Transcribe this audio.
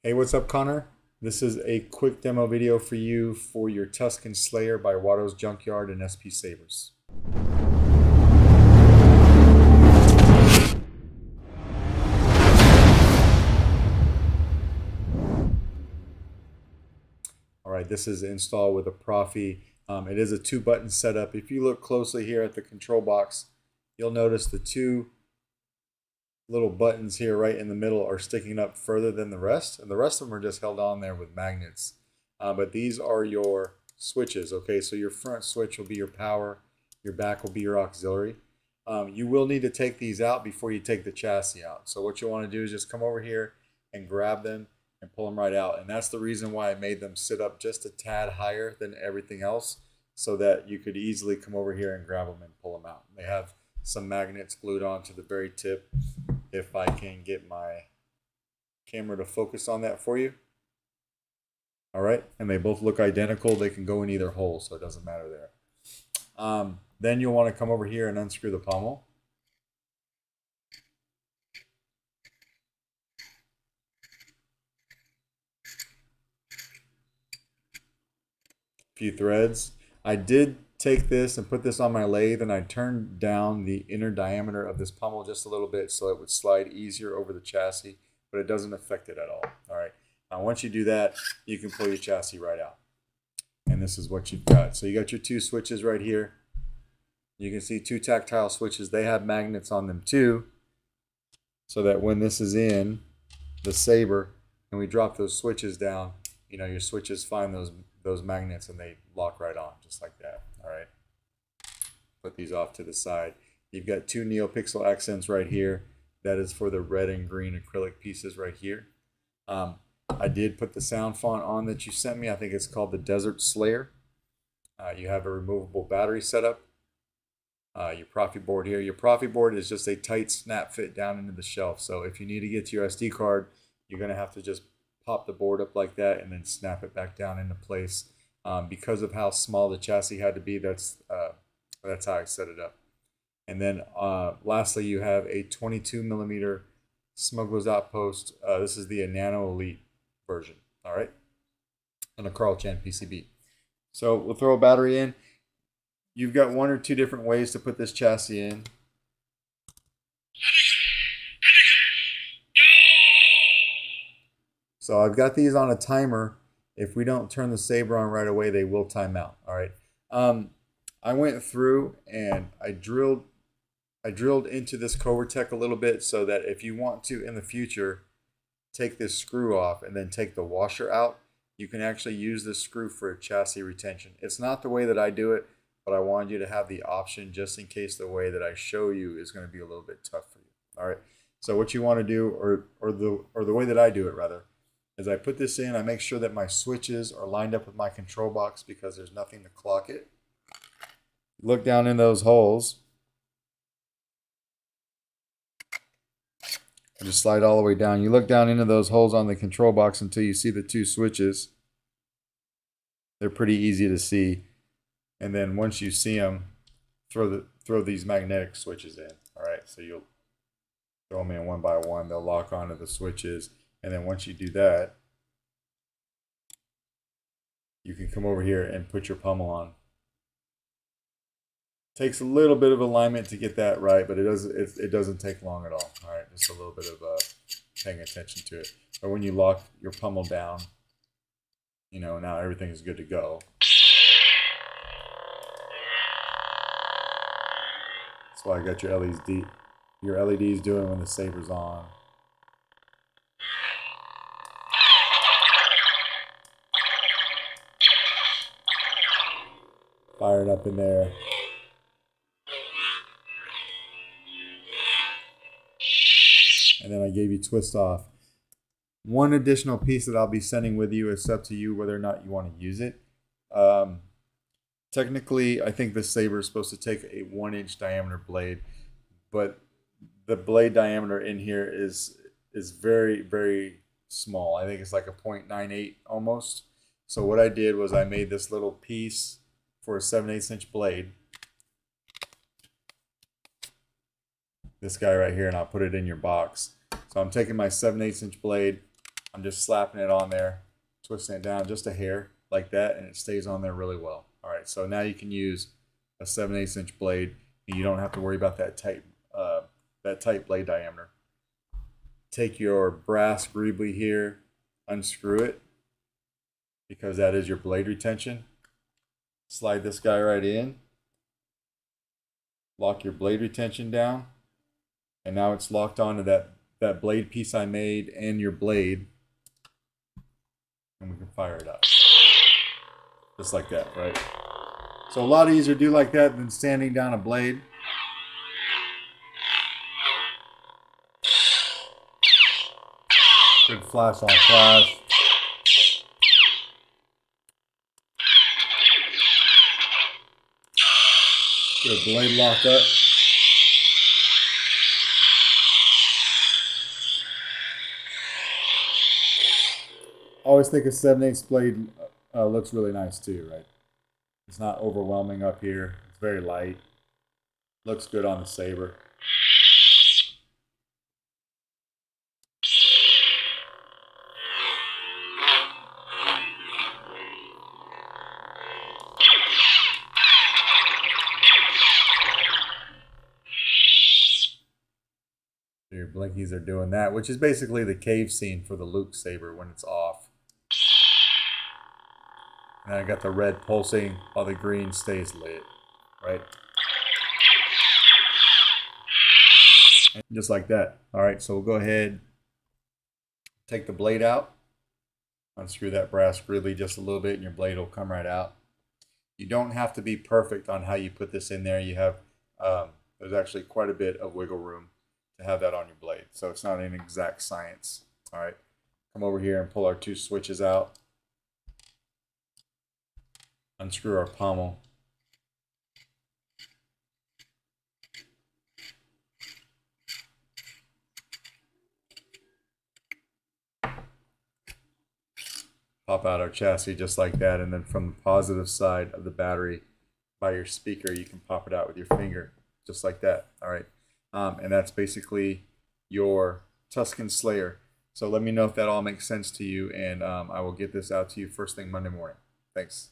Hey, what's up, Connor? This is a quick demo video for you for your Tusken Slayer by Watto's Junkyard and SP Sabers. Alright, this is installed with a Proffie. It is a 2-button setup. If you look closely here at the control box, you'll notice the 2 little buttons here right in the middle are sticking up further than the rest, and the rest of them are just held on there with magnets. But these are your switches. Okay, so your front switch will be your power, your back will be your auxiliary. You will need to take these out before you take the chassis out. So what you want to do is just come over here and grab them and pull them right out. And that's the reason why I made them sit up just a tad higher than everything else, so that you could easily come over here and grab them and pull them out. They have some magnets glued on to the very tip. If I can get my camera to focus on that for you. All right, and they both look identical. They can go in either hole, so it doesn't matter there. Then you'll want to come over here and unscrew the pommel. A few threads. I did take this and put this on my lathe, and I turned down the inner diameter of this pommel just a little bit so it would slide easier over the chassis, but it doesn't affect it at all. All right, now once you do that, you can pull your chassis right out, and this is what you've got. So you got your 2 switches right here. You can see 2 tactile switches. They have magnets on them too, so that when this is in the Saber and we drop those switches down, you know, your switches find those magnets and they lock right on, just like that. All right, put these off to the side. You've got 2 Neopixel accents right here. That is for the red and green acrylic pieces right here. I did put the sound font on that you sent me. I think it's called the Desert Slayer. You have a removable battery setup. Your Proffie board here. Your Proffie board is just a tight snap fit down into the shelf. So if you need to get to your SD card, you're going to have to just pop the board up like that and then snap it back down into place. Because of how small the chassis had to be, that's how I set it up. And then lastly, you have a 22mm Smuggler's Outpost. This is the Nano Elite version, all right, and a Carl Chan PCB. So we'll throw a battery in. You've got 1 or 2 different ways to put this chassis in. So I've got these on a timer. If we don't turn the Saber on right away, they will time out. All right. I went through and I drilled into this Covertech a little bit, so that if you want to in the future take this screw off and then take the washer out, you can actually use this screw for a chassis retention. It's not the way that I do it, but I wanted you to have the option just in case the way that I show you is going to be a little bit tough for you. All right. So what you want to do, or the way that I do it rather, as I put this in, I make sure that my switches are lined up with my control box because there's nothing to clock it. Look down in those holes. And just slide all the way down. You look down into those holes on the control box until you see the 2 switches. They're pretty easy to see. And then once you see them, throw these magnetic switches in. All right, so you'll throw them in one by one. They'll lock onto the switches. And then once you do that, you can come over here and put your pommel on. Takes a little bit of alignment to get that right, but it doesn't take long at all. All right, just a little bit of paying attention to it. But when you lock your pommel down, you know, now everything is good to go. That's why I got your LEDs doing when the Saber's on. Fire it up in there. And then I gave you twist off. One additional piece that I'll be sending with you, it's up to you whether or not you want to use it. Technically, I think the Saber is supposed to take a 1-inch diameter blade, but the blade diameter in here is very, very small. I think it's like a 0.98 almost. So what I did was I made this little piece for a 7/8 inch blade. This guy right here, and I'll put it in your box. So I'm taking my 7/8 inch blade, I'm just slapping it on there, twisting it down just a hair like that, and it stays on there really well. All right, so now you can use a 7/8 inch blade, and you don't have to worry about that tight blade diameter. Take your brass greebly here, unscrew it, because that is your blade retention. Slide this guy right in. Lock your blade retention down. And now it's locked onto that blade piece I made and your blade. And we can fire it up. Just like that, right? So a lot easier to do like that than sanding down a blade. Good flash on flash. Get a blade locked up. I always think a 7/8 blade looks really nice too, right? It's not overwhelming up here. It's very light. Looks good on the saber. Your blinkies are doing that, which is basically the cave scene for the Luke saber when it's off. And I got the red pulsing while the green stays lit, right? And just like that. All right, so we'll go ahead, take the blade out, unscrew that brass greebly just a little bit, and your blade will come right out. You don't have to be perfect on how you put this in there. You have there's actually quite a bit of wiggle room to have that on your blade, so it's not an exact science. All right, come over here and pull our two switches out. Unscrew our pommel. Pop out our chassis just like that, and then from the positive side of the battery by your speaker, you can pop it out with your finger just like that. All right, and that's basically your Tusken Slayer. So let me know if that all makes sense to you, and I will get this out to you first thing Monday morning. Thanks.